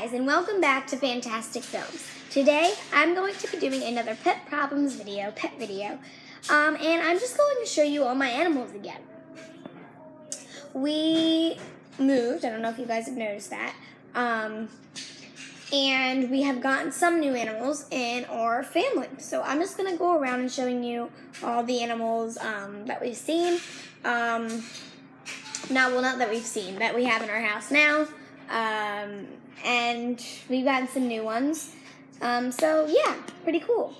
guys, and welcome back to Fantastic Films. Today, I'm going to be doing another pet problems video, and I'm just going to show you all my animals again. We moved, I don't know if you guys have noticed that, and we have gotten some new animals in our family. So I'm just going to go around and showing you all the animals that we've seen. Not that we've seen, that we have in our house now. And we've gotten some new ones. So yeah, pretty cool.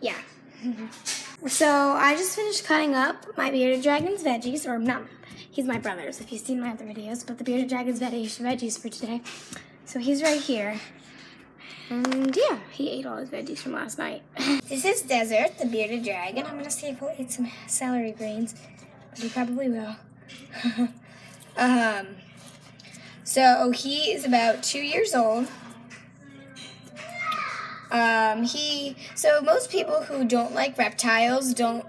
Yeah. So I just finished cutting up my bearded dragon's veggies, or not, he's my brother's if you've seen my other videos, but the bearded dragon's veggies for today. So he's right here. And yeah, he ate all his veggies from last night. This is Desert, the bearded dragon. I'm gonna see if he'll eat some celery greens, but he probably will. So he is about 2 years old. So most people who don't like reptiles don't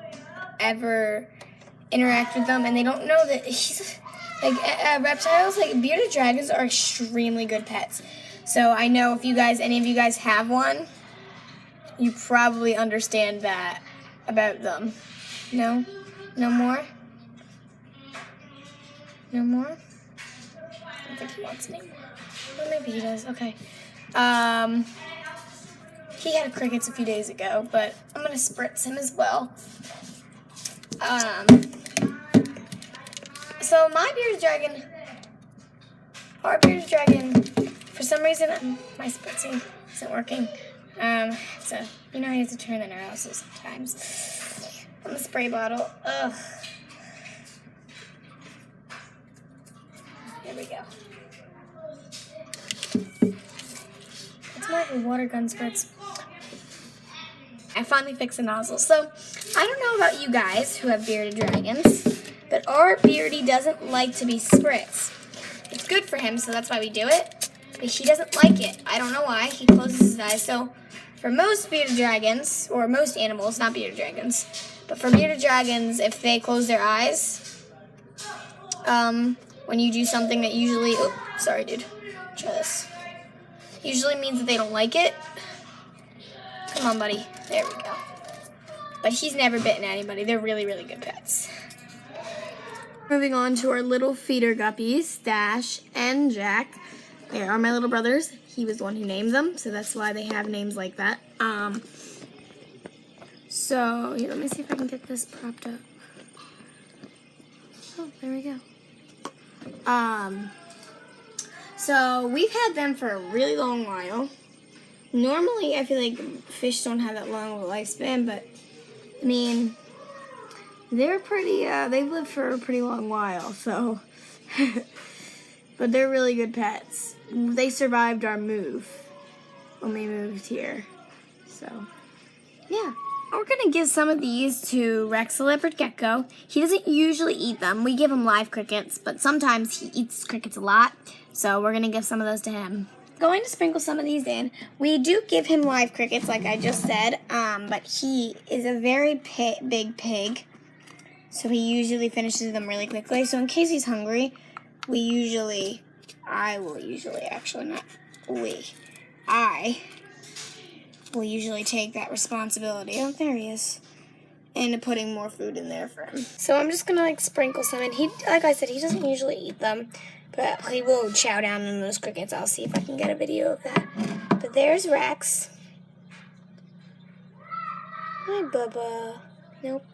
ever interact with them, and they don't know that he's like reptiles. Like bearded dragons are extremely good pets. So I know if any of you guys have one, you probably understand that about them. No? No more? No more? I don't think he wants any more. Well, maybe he does. Okay. He had crickets a few days ago, but I'm gonna spritz him as well. So our bearded dragon, for some reason, my spritzing isn't working. So you know, I have to turn the nozzle sometimes on the spray bottle. Ugh. There we go. It's more of a water gun spritz. I finally fixed the nozzle. So, I don't know about you guys who have bearded dragons, but our beardy doesn't like to be spritzed. It's good for him, so that's why we do it, but he doesn't like it. I don't know why. He closes his eyes. So, for most bearded dragons, or most animals, not bearded dragons, but for bearded dragons, if they close their eyes, when you do something that usually, sorry dude, try this, usually means that they don't like it. Come on, buddy. There we go. But he's never bitten anybody. They're really, really good pets. Moving on to our little feeder guppies, Dash and Jack. They are my little brothers. He was the one who named them, so that's why they have names like that. So, here, let me see if I can get this propped up. Oh, there we go. So we've had them for a really long while. Normally, I feel like fish don't have that long of a lifespan, but I mean, they're pretty, they've lived for a pretty long while, so, but they're really good pets. They survived our move when we moved here, so, yeah. We're gonna give some of these to Rex the leopard gecko. He doesn't usually eat them. We give him live crickets, but sometimes he eats crickets a lot, so we're gonna give some of those to him. Going to sprinkle some of these in. We do give him live crickets, like I just said, but he is a very big pig, so he usually finishes them really quickly. So in case he's hungry, I will usually take that responsibility. Oh, there he is. And putting more food in there for him. So I'm just gonna sprinkle some in. He, like I said, he doesn't usually eat them, but he will chow down on those crickets. I'll see if I can get a video of that. But there's Rex. Hi, Bubba. Nope.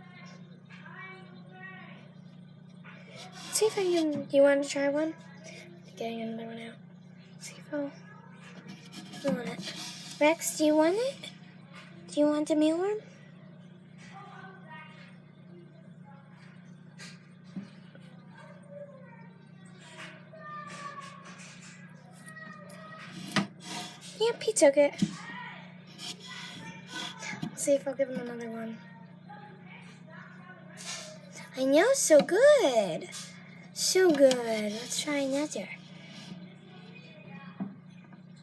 Let's see if I can. You want to try one? Getting another one out. Let's see if I'll want it. Rex, do you want it? Do you want a mealworm? Yep, he took it. Let's see if I'll give him another one. I know, so good. So good. Let's try another.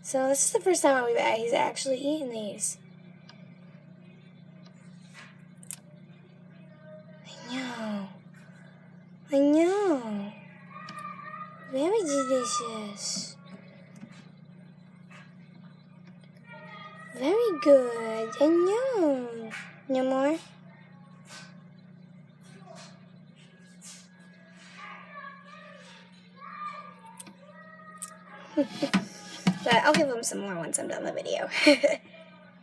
So this is the first time he's actually eaten these. I know. Very delicious. Very good. And no. No more? But I'll give them some more once I'm done the video.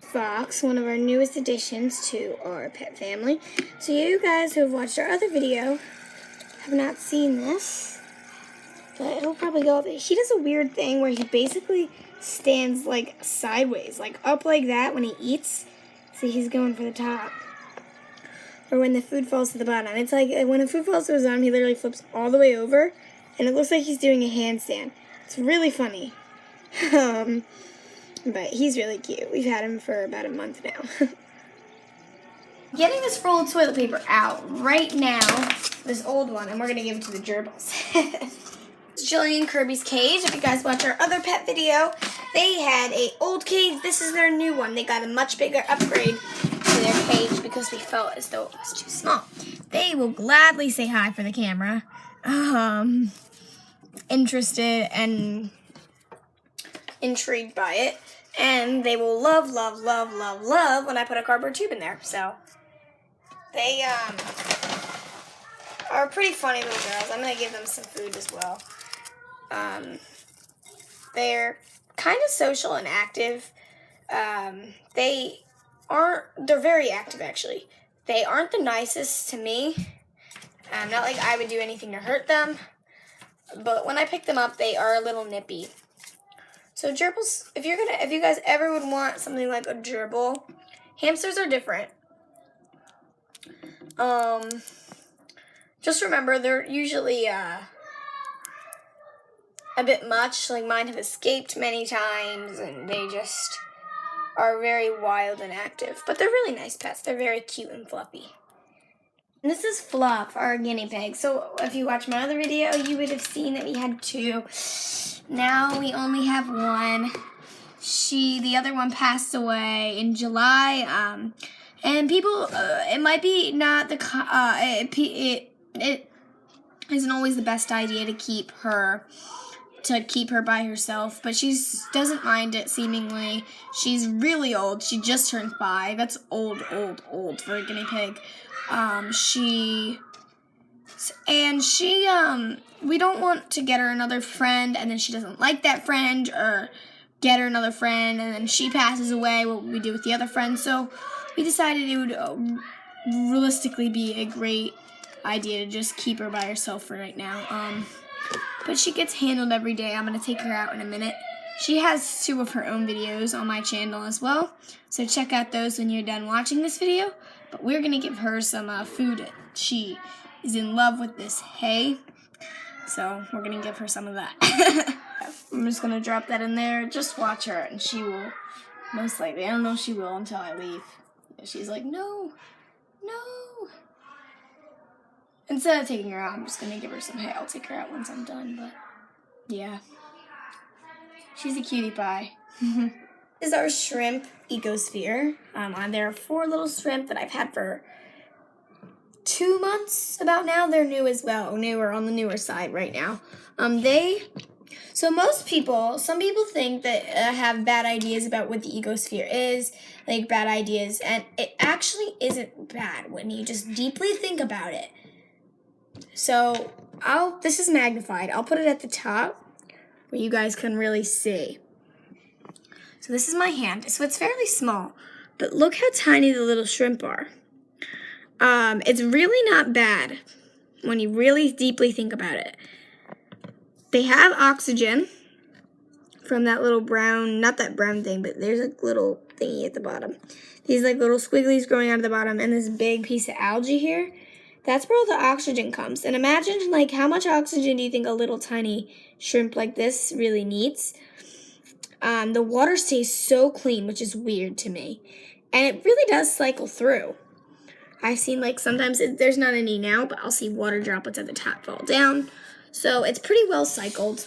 Fox, one of our newest additions to our pet family. So you guys who have watched our other video have not seen this, but it'll probably go up. He does a weird thing where he basically stands like sideways, like up like that when he eats. See, he's going for the top. Or when the food falls to the bottom. It's like when the food falls to his bottom, he literally flips all the way over, and it looks like he's doing a handstand. It's really funny. But he's really cute. We've had him for about a month now. Getting this roll of toilet paper out right now, this old one, and we're going to give it to the gerbils. It's Jillian and Kirby's cage. If you guys watch our other pet video, they had an old cage. This is their new one. They got a much bigger upgrade to their cage because we felt as though it was too small. They will gladly say hi for the camera. Interested and intrigued by it. And they will love, love, love, love, love when I put a cardboard tube in there. So they are pretty funny little girls. I'm going to give them some food as well. They're kind of social and active. They're very active actually. They aren't the nicest to me. Not like I would do anything to hurt them. But when I pick them up, they are a little nippy. So gerbils, if you guys ever would want something like a gerbil, hamsters are different. Just remember they're usually a bit much. Like mine have escaped many times, and they just are very wild and active. But they're really nice pets. They're very cute and fluffy. And this is Fluff, our guinea pig. So if you watch my other video, you would have seen that we had 2. Now we only have 1. The other one passed away in July. And people, it might be not the, it isn't always the best idea to keep her by herself, but she doesn't mind it seemingly. She's really old. She just turned 5. That's old for a guinea pig. We don't want to get her another friend and then she doesn't like that friend, or get her another friend and then she passes away. What would we do with the other friend? So we decided it would realistically be a great idea to just keep her by herself for right now. But she gets handled every day. I'm going to take her out in a minute. She has 2 of her own videos on my channel as well, so check out those when you're done watching this video. But we're going to give her some food. She is in love with this hay, so we're going to give her some of that. I'm just going to drop that in there. Just watch her, and she will most likely. I don't know if she will until I leave. She's like, no. Instead of taking her out, I'm just going to give her some hay. I'll take her out once I'm done, but yeah. She's a cutie pie. This is our shrimp ecosphere. There are 4 little shrimp that I've had for 2 months about now. They're new as well. Newer, on the newer side right now. Some people think that have bad ideas about what the ecosphere is, like bad ideas, and it actually isn't bad when you just deeply think about it. So, this is magnified. I'll put it at the top where you guys can really see. So this is my hand. So it's fairly small, but look how tiny the little shrimp are. It's really not bad when you really deeply think about it. They have oxygen from that little brown, not that brown thing, but there's a little thingy at the bottom. These like little squigglies growing out of the bottom, and this big piece of algae here. That's where all the oxygen comes. And imagine like how much oxygen do you think a little tiny shrimp like this really needs? The water stays so clean, which is weird to me. And it really does cycle through. I've seen like sometimes there's not any now, but I'll see water droplets at the top fall down. So it's pretty well cycled.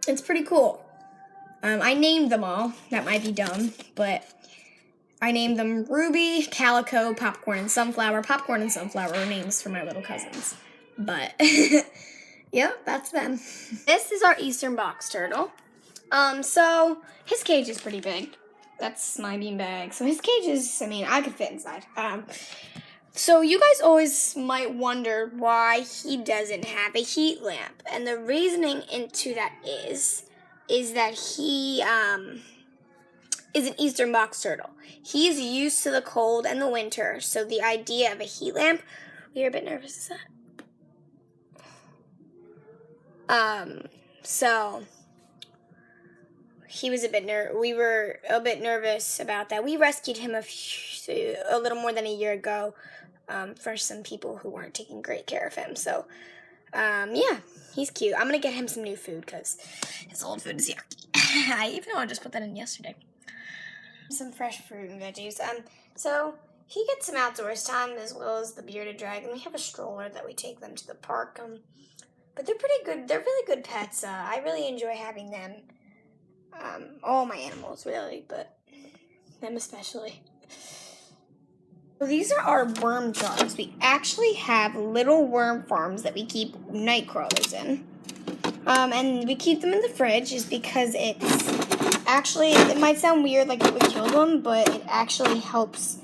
It's pretty cool. I named them all. That might be dumb, but I named them Ruby, Calico, Popcorn, and Sunflower. Popcorn and Sunflower are names for my little cousins. But, yeah, that's them. This is our eastern box turtle. So his cage is pretty big. That's my beanbag. So his cage is, I mean, I could fit inside. So you guys always might wonder why he doesn't have a heat lamp. And the reasoning into that is that he is an eastern box turtle. He's used to the cold and the winter. So the idea of a heat lamp, we were a bit nervous, is that? So he was we were a bit nervous about that. We rescued him a little more than a year ago for some people who weren't taking great care of him. So, yeah, he's cute. I'm going to get him some new food because his old food is yucky. Even though I just put that in yesterday. Some fresh fruit and veggies. So he gets some outdoors time as well as the bearded dragon. We have a stroller that we take them to the park. But they're pretty good. They're really good pets. I really enjoy having them. All my animals, really, but them especially. So these are our worm jars. We actually have little worm farms that we keep night crawlers in. And we keep them in the fridge is because it's actually, it might sound weird like it would kill them, but it actually helps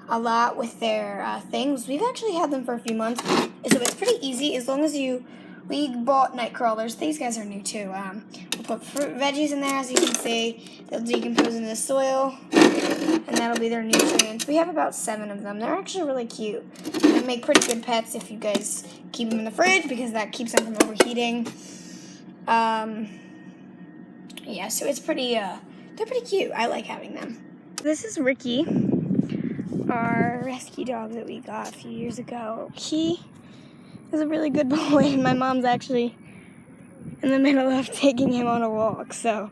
a lot with their things. We've actually had them for a few months, so it's pretty easy as long as we bought night crawlers. These guys are new too. We'll put fruit veggies in there, as you can see. They'll decompose in the soil, and that'll be their nutrients. We have about 7 of them. They're actually really cute. They make pretty good pets if you guys keep them in the fridge because that keeps them from overheating. Yeah, so it's pretty. They're pretty cute. I like having them. This is Ricky, our rescue dog that we got a few years ago. He is a really good boy, and my mom's actually in the middle of taking him on a walk, so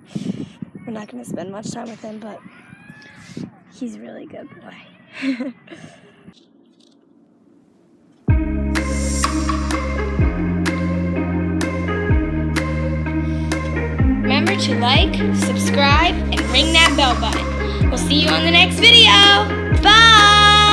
we're not going to spend much time with him, but he's a really good boy. Remember to like, subscribe, and ring that bell button. We'll see you on the next video. Bye!